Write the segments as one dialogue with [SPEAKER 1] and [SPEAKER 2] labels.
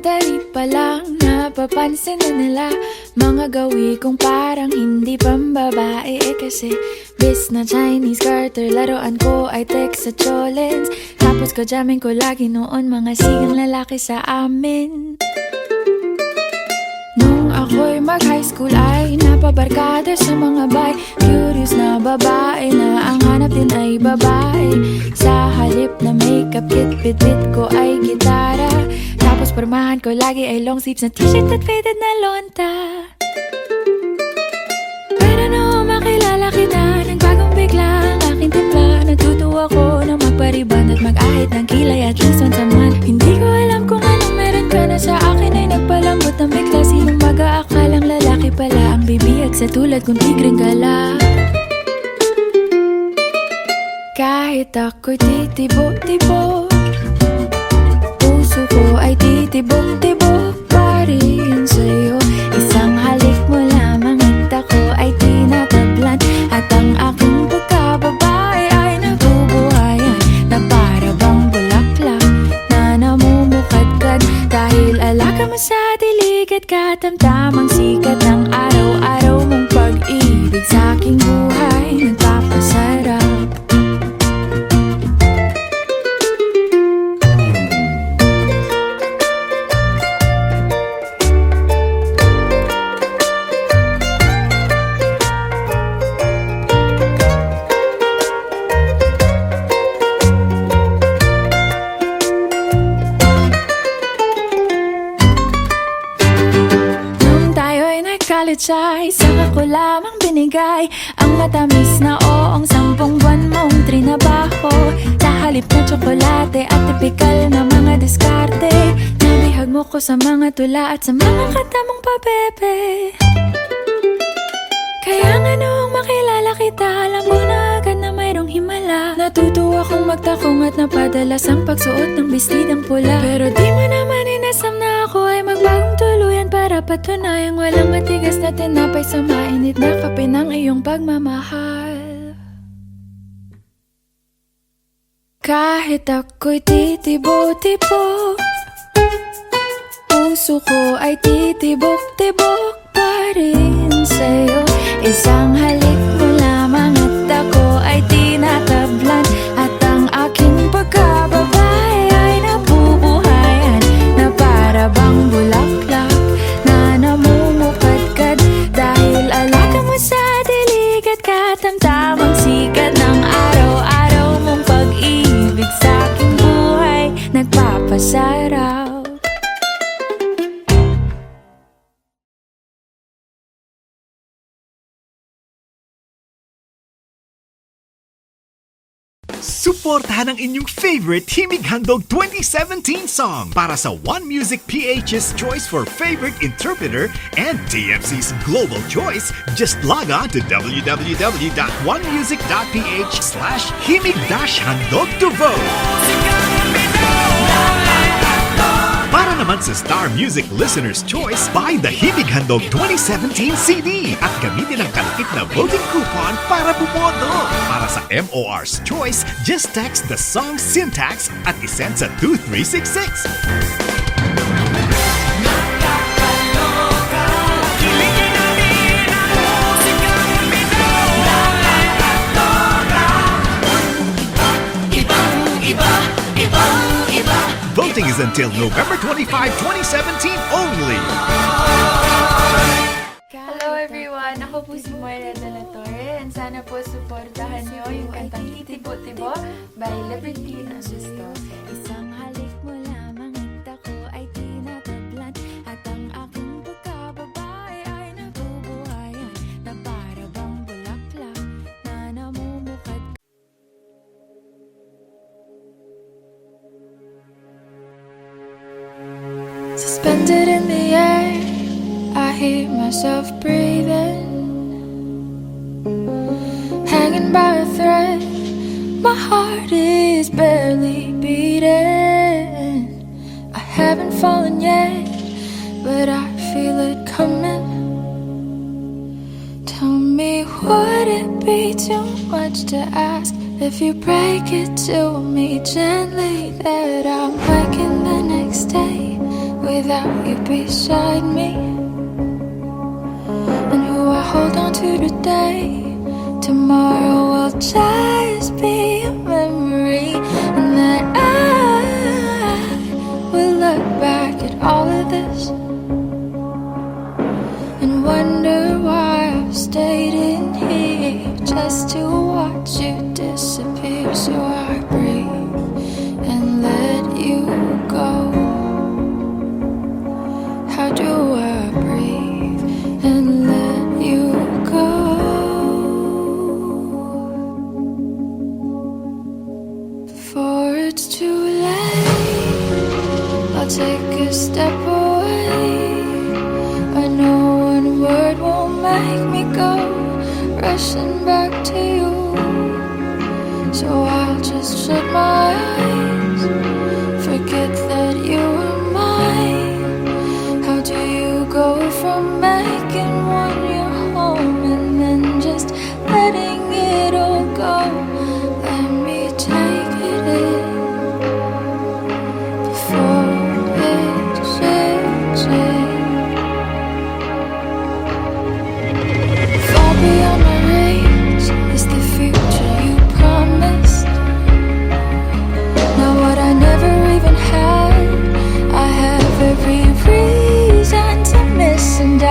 [SPEAKER 1] Sandali pa lang napapansin na nila mga gawi kong parang hindi pambabae. Kasi bis na Chinese Carter, laruan ko ay text sa cholens. Tapos kajamin ko lagi noon mga sigang lalaki sa amin. Nung ako'y mag-high school ay napabarkada sa mga bay. Curious na babae na ang hanap din ay babae. Sa halip na makeup kit, bit-bit ko ay gitara. Tapos pormahan ko lagi ay long sleeves na t-shirt at faded na lonta. Pero noong makilala kita, nagbagong bigla ang aking timpla. Natutuwa ko na magpariban at mag-ahit ng kilay at least once a month. Hindi ko alam kung anong meron ka na sa akin ay nagpalambot ng bigla. Sinong mag-aakalang lalaki pala ang bibihag sa tulad kong tigreng gala. Kahit ako'y titibo-tibo, puso ko ay titibok-tibok pa rin sa'yo. Isang halik mo lamang at ako ay tinatablan. At ang aking pagkababae ay nabubuhayan na para bang bulaklak na namumukadkad. Dahil alaka mo sa dilig at katamtamang sikat ng araw-araw mong pag-ibig sa aking buhay nagpapasarap. College ay saka ko lamang binigay ang matamis na oong 10 buwan mong trinabaho. Sa halip na tsokolate at tipikal na mga diskarte, nabihag mo ko sa mga tula at sa mga katamong pabebe. Kaya nga noong makilala kita, alam ko na agad na mayroong himala. Natutuwa kong magtakong at napadalas ang pagsuot ng bestidang pula. Pero di mo naman inasam na ako ay magbagong tuluyan para patunayang walang matigas na tinapay sa mainit na kape ng iyong pagmamahal. Kahit ako'y titibo-tibo, puso ko ay titibok-tibok pa rin sa'yo. Isang halik mo lamang at ako ay tinatablan. At ang aking pagkababae ay nabubuhayan na para bang bulaklak na namumukadkad. Dahil alaka mo sa dilig at katamtamang sikat ng araw-araw mong pag-ibig sa aking buhay nagpapasarap.
[SPEAKER 2] Suportahan ang inyong favorite Himig Handog 2017 song para sa One Music PH's choice for favorite interpreter and TFC's global choice. Just log on to www.onemusic.ph/himig-handog to vote. Para naman sa Star Music Listener's Choice, buy the Himig Handog 2017 CD at gamitin ang kalakip na voting coupon para bumoto. Para sa MOR's Choice, just text the song syntax at isend sa 2366. Voting is until November 25, 2017 only.
[SPEAKER 1] Hello everyone! Ako po si Moira de la Torre and sana po supportahan niyo yung kantang Titibo-Tibo by Libertine Augusto. Isang halik mo lamang at ako ay tinatablan. At ang aking pagkababae ay nabubuhayan na para bang bulaklak na namumukad. Suspended in the air, I hear myself breathing, hanging by a thread. My heart is barely beating. I haven't fallen yet, but I feel it coming. Tell me, would it be too much to ask if you break it to me gently that I'm waking the next day without you beside me, and who I hold on to today. Tomorrow will just be a memory, and that I will look back at all of this and wonder why I've stayed in here just to watch you disappear. So I breathe and let you go. How do I breathe and let you go? Before it's too late, I'll take a step away. I know one word won't make me go rushing back to you, so I'll just shut my eyes, forget that you were mine. How do you go from making one your home and then just letting it all go? Let me take it in before it sinks in. Far beyond my reach is the future you promised. Now what I never even had, I have every reason to miss, and I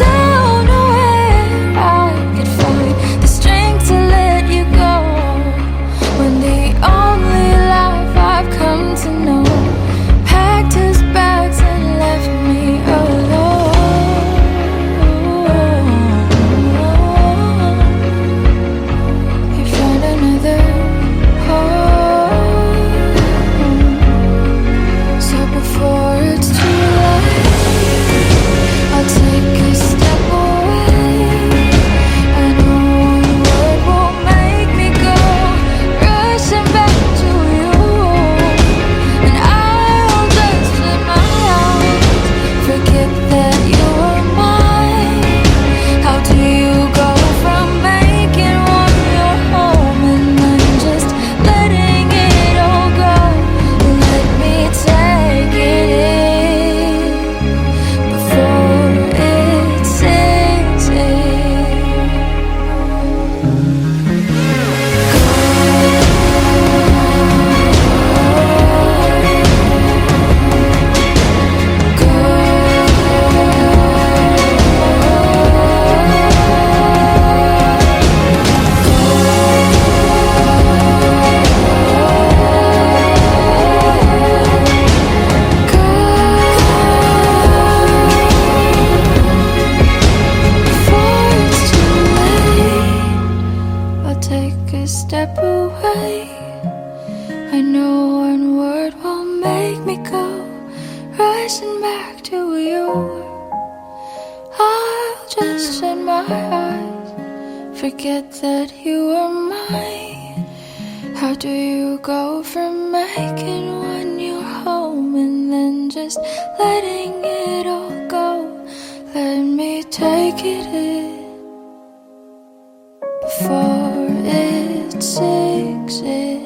[SPEAKER 1] don't know where I could find the strength to let you go, when the only life I've come to know packed his bags and left me alone. You found another home, so before it's too late, I'll take a step away. I know one word won't make me go rushing back to you, and I'll just shut my eyes, forget that you were mine. How do you go from making one your home and then just letting it all go? Let me take it in before it sinks in. Before it's too late, I'll take a step away. I know one word won't make me go rushing back to you. I'll just shut my eyes, forget that you were mine. How do you go from making one your home and then just letting it all go? Let me take it in before it sinks in.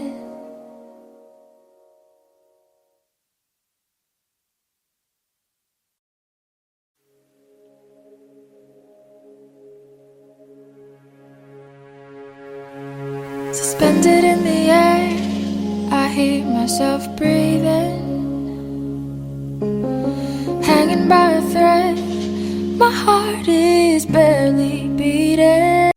[SPEAKER 1] Suspended in the air, I hear myself breathing, hanging by a thread. My heart is barely beating.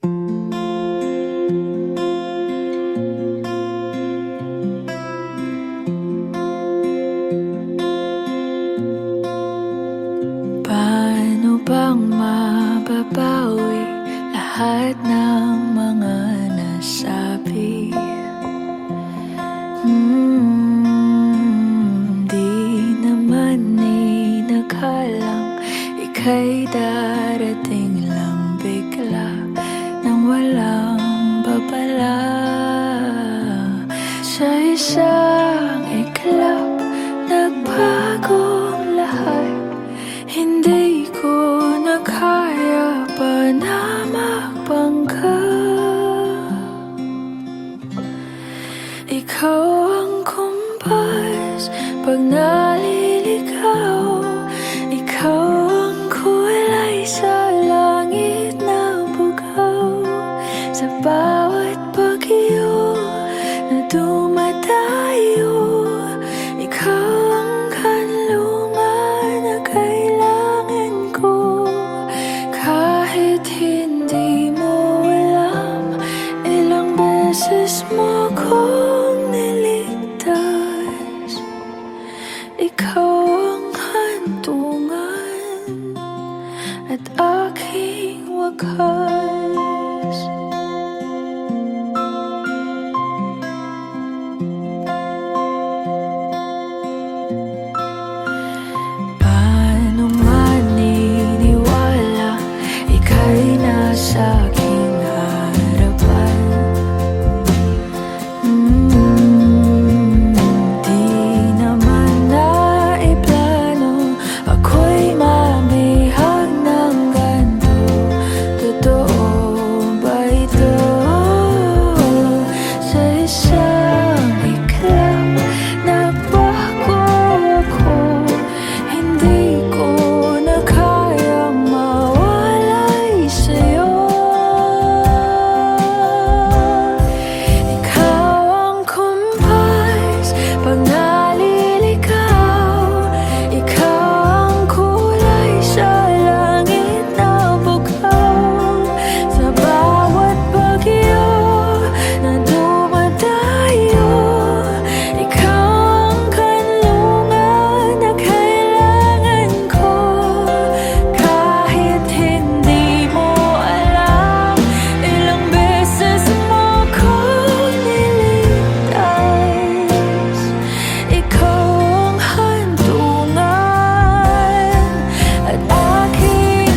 [SPEAKER 1] Paano bang mababawi lahat ng mga nasabi? Di naman inakalang ika'y darating lang bigla nang walang babala. Sa isang iglap, nagbagong lahat. Hindi ko na kaya pa na magbangga. Ikaw ang kumpas pag naliligaw. isang iklap na bago ako, hindi ko na kayang mawalay sa'yo. Ikaw ang kumpas pag naliligaw, ikaw ang kulay sa langit na bukaw, sa bawat bagyo na dumadayo. Ikaw ang kanlungan na kailangan ko, kahit hindi mo alam, ilang beses mo ko niligtas. Ikaw ang hantungan at aking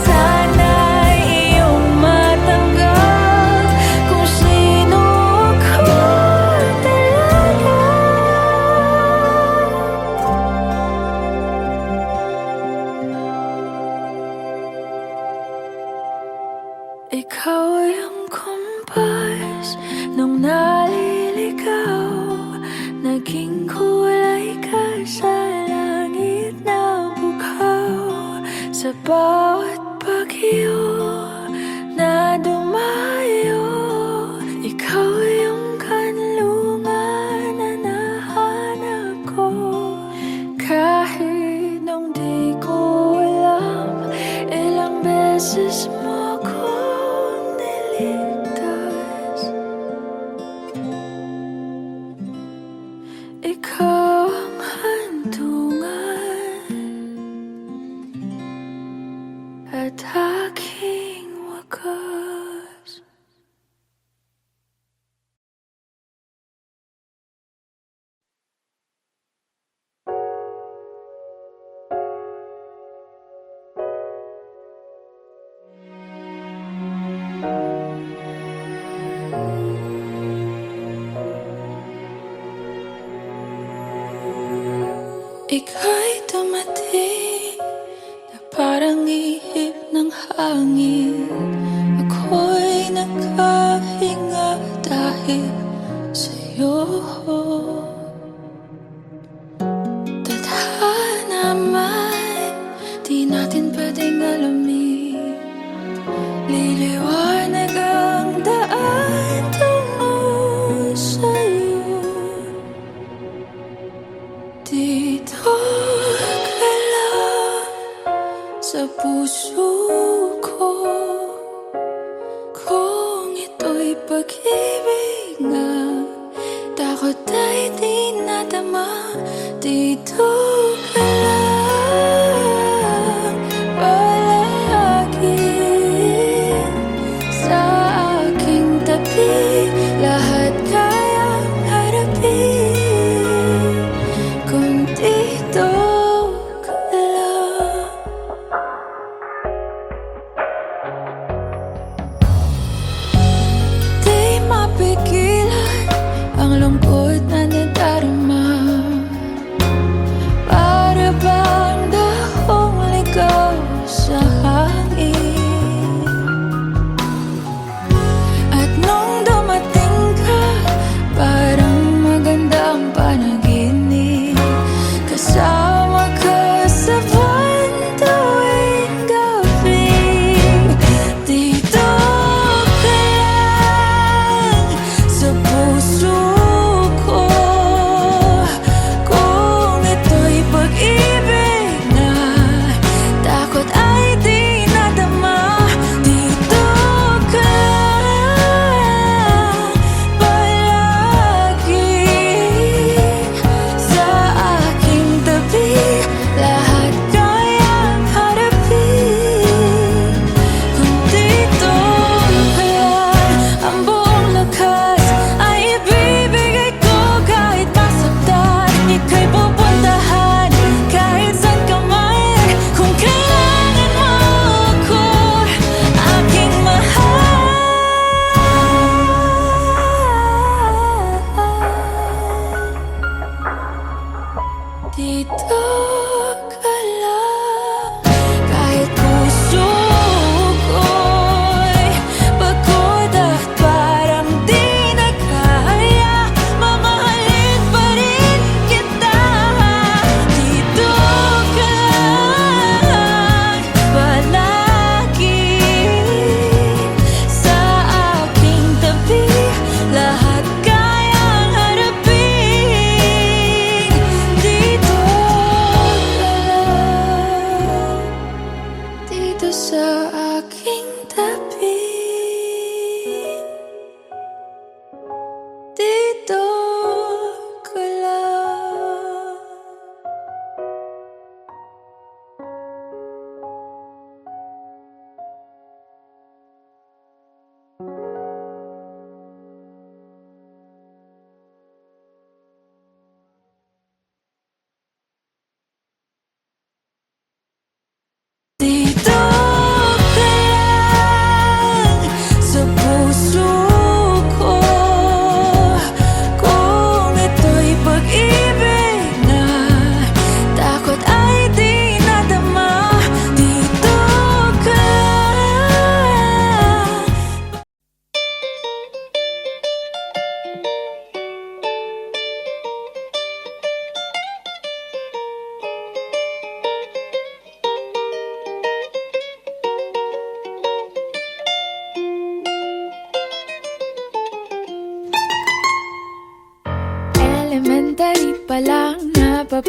[SPEAKER 1] sana'y iyong matanggap kung sino ako talaga. Ikaw ang kumpas nung naliligaw, naging kulay ka sa langit na bukaw, sa bawat bagyo na dumayo. Ikaw yung kanlungan na nahanap ko, kahit nung di ko alam, ilang beses mo ko niligtas. Ikaw ang hantungan at aking wakas. Ika'y dumating na parang ihip ng hangin. Ako'y nakahinga dahil sa'yo. Tadhana man, di natin pwedeng alamin. Liliwanag ang daan tungo sa'yo. Dito ka lang sa puso ko, kung ito'y pag-ibig nga, takot ay di nadama. Dito ka lang palagi sa aking tabi, lahat kayang harapin kung dito ka lang. Di mapigilan ang lungkot na nadarama,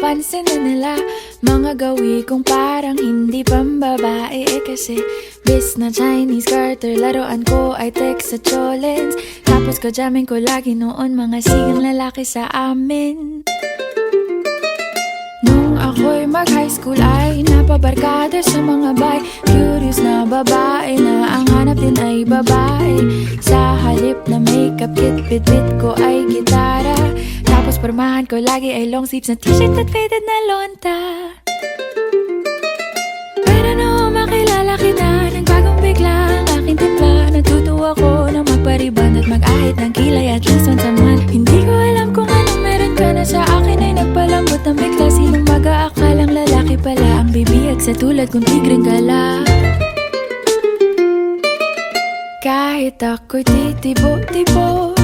[SPEAKER 1] napapansin na nila mga gawi kong parang hindi pambabae. Kasi bis na Chinese Carter, laruan ko ay text sa cholens. Tapos kajamin ko lagi noon mga sigang lalaki sa amin. Nung ako'y mag-high school ay napabarkada sa mga bay. Curious na babae na ang hanap din ay babae. Sa halip na makeup kit, bit-bit ko ay gitara. Tapos pormahan ko lagi ay long sleeves na t-shirt at faded na lonta. Pero nung makilala kita, nagbagong bigla ang aking timpla. Natutuwa ko na magpariban at mag-ahit ng kilay at least once a month. Hindi ko alam kung anong meron ka na sa akin ay nagpalambot ng bigla. Sinong mag-aakalang lalaki pala ang bibiyag sa tulad kong tigreng gala. Kahit ako'y titibo-tibo,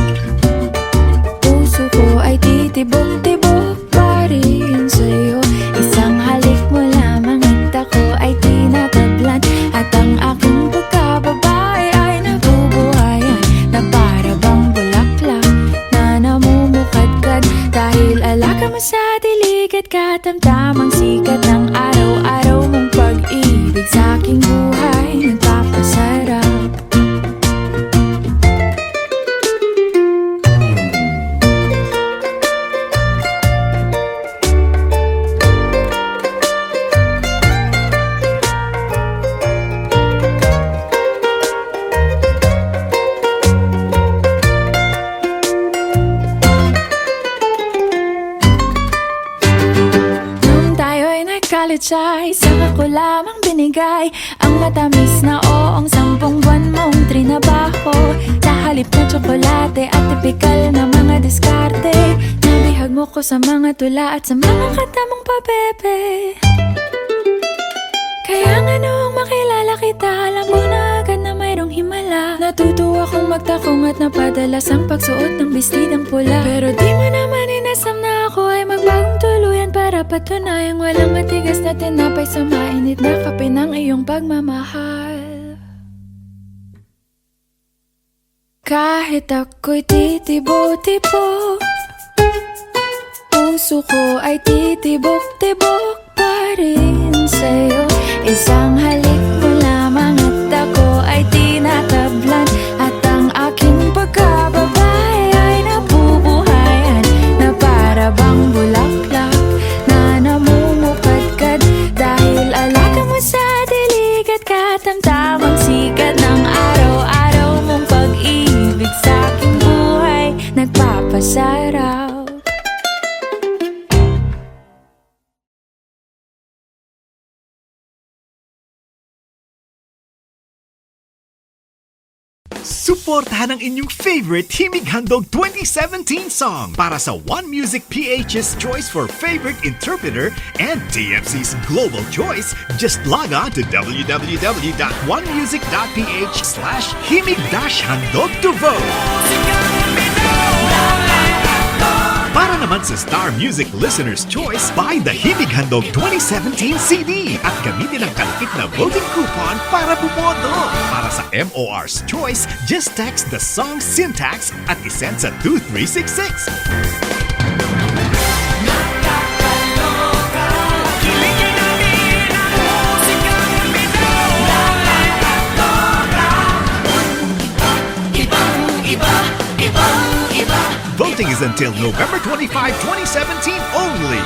[SPEAKER 1] puso ko ay titibok-tibok pa rin sa'yo. Isang halik mo lamang at ako ay tinatablan. At ang aking pagkababae ay nabubuhayan na para bang bulaklak na namumukadkad. Dahil alaka mo sa dilig at katamtamang sikat ng araw-araw mong pag-ibig sa aking buhay nagpapasarap. College ay saka ko lamang binigay ang matamis na oong 10 buwan mong trinabaho. Sa halip na tsokolate at tipikal na mga diskarte, nabihag mo ko sa mga tula at sa mga katamong pabebe. Kaya nga noong makilala kita, alam ko na agad na mayroong himala. Natutuwa kong magtakong at napadalas ang pagsuot ng bestidang pula. Pero di mo naman inasam na ako ay magbagong tuluyan para patunayang walang matigas na tinapay sa mainit na kape ng iyong pagmamahal. Kahit ako'y titibo-tibo, puso ko ay titibok-tibok pa rin sa'yo. Isang halik mo lamang at ako ay tinatablan. At ang aking pagkababae ay nabubuhayan na para bang bulaklak na namumukadkad. Dahil alaka mo sa dilig at katamtamang sikat ng araw-araw mong pag-ibig sa aking buhay nagpapasarap.
[SPEAKER 2] Suportahan ang inyong favorite Himig Handog 2017 song para sa One Music PH's choice for favorite interpreter and TFC's global choice. Just log on to www.onemusic.ph/himig-handog to vote. Para naman sa Star Music Listener's Choice, buy the Himig Handog 2017 CD at gamitin ang kalakip na voting coupon para bumoto. Para sa MOR's Choice, just text the song syntax at isend sa 2366. Voting is until November 25, 2017 only.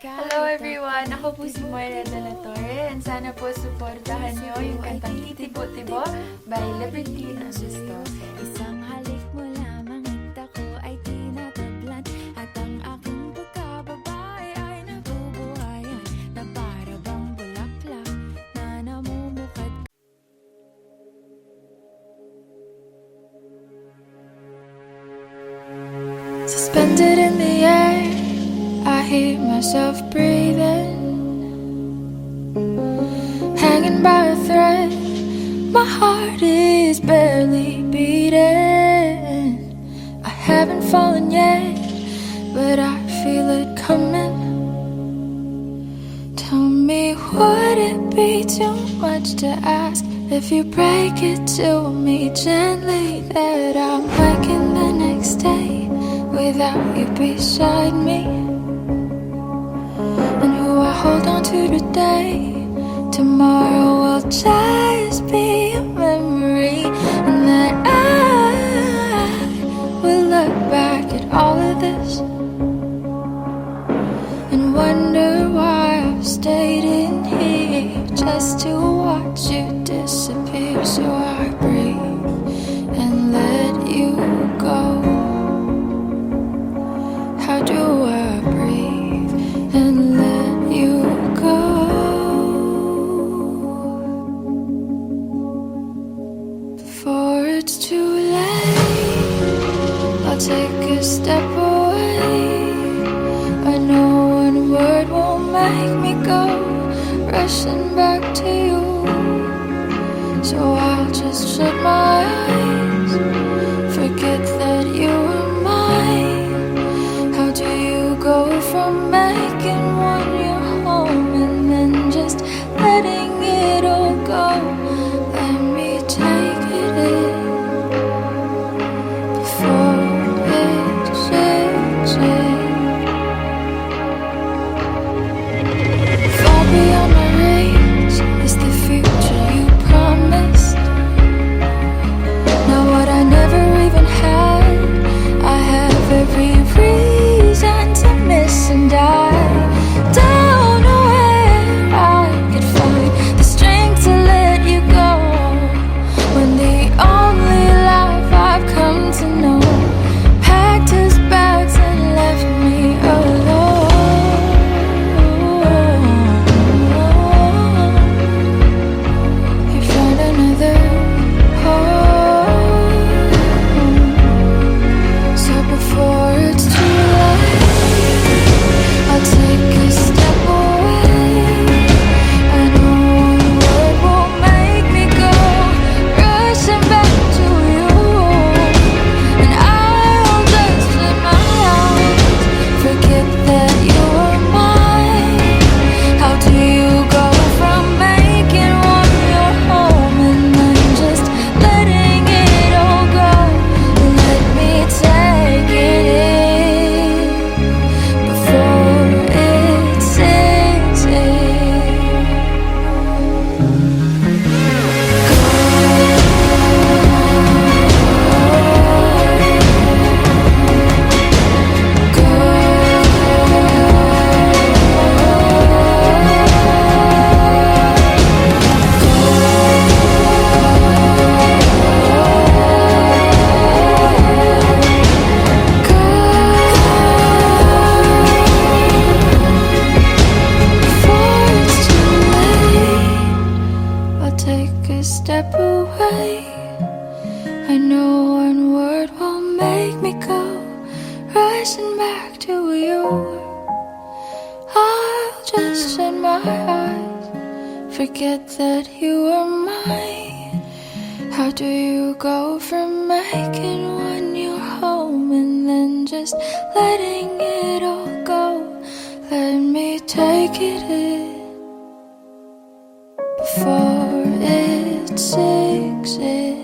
[SPEAKER 1] Hello everyone! Ako po si Moira de la Torre and sana po suportahan nyo yung kantang Titibo-Tibo by Liberty Nasisto. Isang halik mo lamang at ako ay tinatablan. At ang aking pagkababae ay nabubuhayan na para bang bulaklak na namumukad. Suspended in the air, I hear myself breathing, hanging by a thread. My heart is barely beating. I haven't fallen yet, but I feel it coming. Tell me, would it be too much to ask if you break it to me gently that I'm waking the next day without you beside me, and who I hold on to today. Tomorrow will just be a memory, and that I will look back at all of this and wonder why I've stayed in here just to watch you disappear. So I breathe and let you go. How do I breathe and let you go? Before it's too late, I'll take a step away. I know one word won't make me go rushing back to you, so I'll just shut my eyes, forget that you were mine. How do you go from making one your home and then just letting it all go? Let me take it in before it sinks in. Far beyond my reach is the future you promised. Now what I never even had, I have every reason to miss, and I don't know where I could find the strength to let you go, when the only life I've come to know packed his bags and left me alone. You found another home, so before it's too late, I'll take a step away. I know one word won't make me go rushing back to you, and I'll just shut my eyes, forget that you were mine. How do you go from making one your home and then just letting it all go? Let me take it in before it sinks in. Before it's too late, I'll take a step away. I know one word won't make me go rushing back to you. I'll just shut my eyes, forget that you were mine. How do you go from making one your home and then just letting it all go? Let me take it in before it sinks in.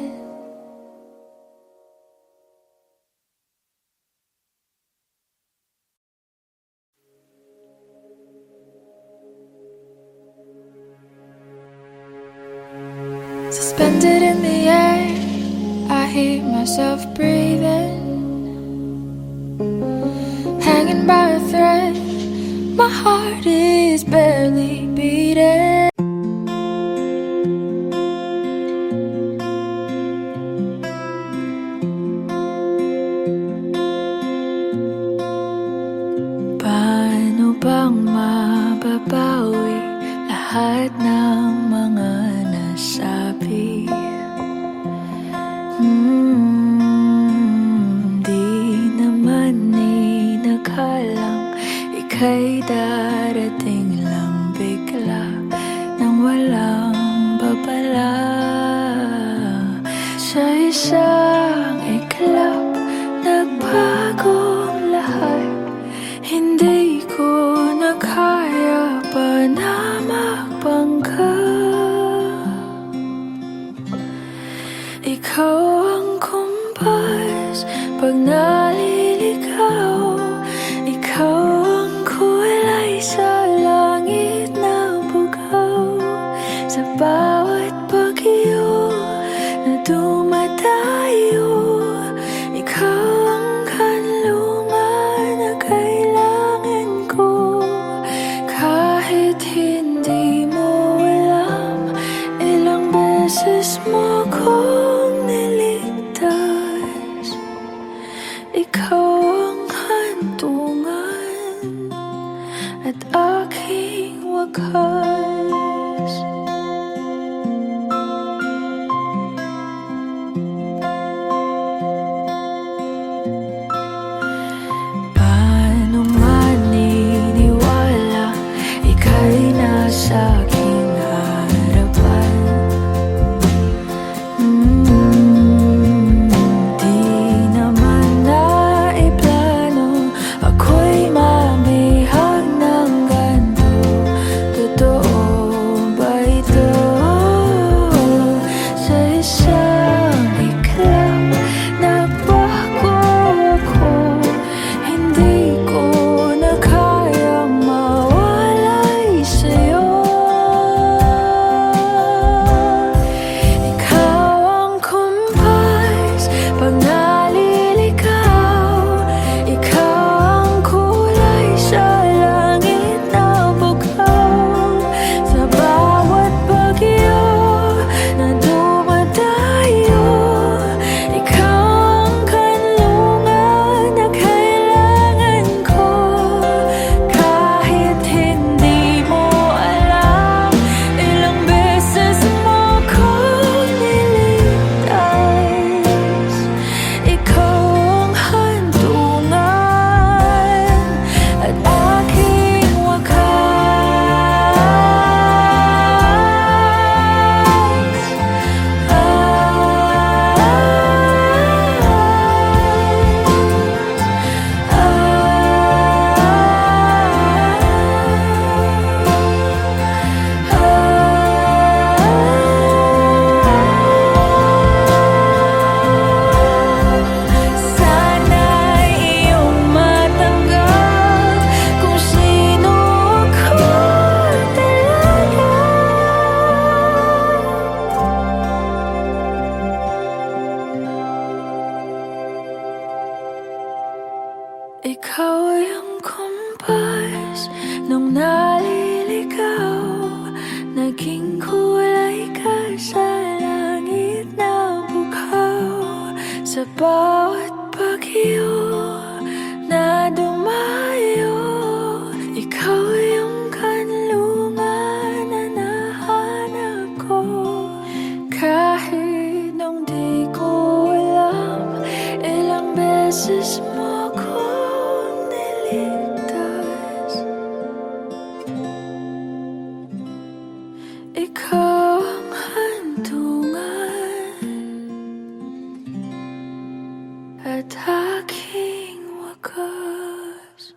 [SPEAKER 1] Suspended in the air, I hear myself breathing, hanging by a thread. My heart is barely beating. Paano bang mababawi lahat ng mga nasabi? Di naman inakalang ika'y darating lang bigla nang walang babala. Sa isang iglap, nagbagong lahat. Hindi ko na kaya pa na magbangga. Ikaw ang kumpas pag nalilikha. Kahit hindi mo alam, ilang beses mo kong niligtas. Ikaw ang hantungan at aking wakas. Paano maniniwala ika'y nasa aking harapan? Di naman naiplano, ako'y mamihag ng ganito. Totoo ba ito? Sa isang iglap, nagbago ako. Hindi ko na kayang mawalay sa'yo. Ikaw ang kumpas pag naliligaw. Ikaw ang kulay sa langit na bukaw. Sa bawat bagyo na dumadayo, ikaw ang kanlungan na kailangan ko. Kahit hindi mo alam, ilang beses mo kong niligtas. Ikaw ang hantungan at aking sana'y iyong matanggap kung sino ako talaga. Ikaw ang kumpas nung naliligaw. Naging kulay ka sa langit na bukaw. Sa bawat bagyo na dumayo, ikaw yung kanlungan na nahanap ko. Kahit nung di ko alam, ilang beses mo kong niligtas. Ikaw ang hantungan at aking wakas.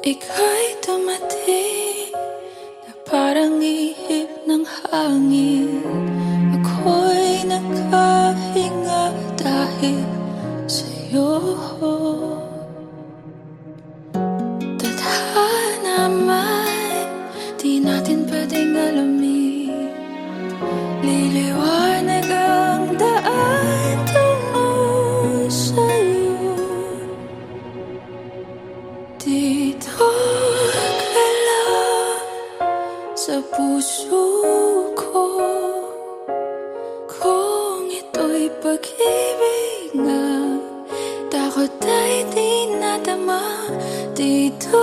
[SPEAKER 1] Ika'y dumating na parang ihip ng hangin. Ako'y nakahinga dahil sa'yo. Tadhana man, di natin pwedeng alamin. Liliwanag ang daan tungo sa'yo. Dito ka lang sa puso ko. Kung ito'y pag-ibig nga, takot ay di nadama. Dito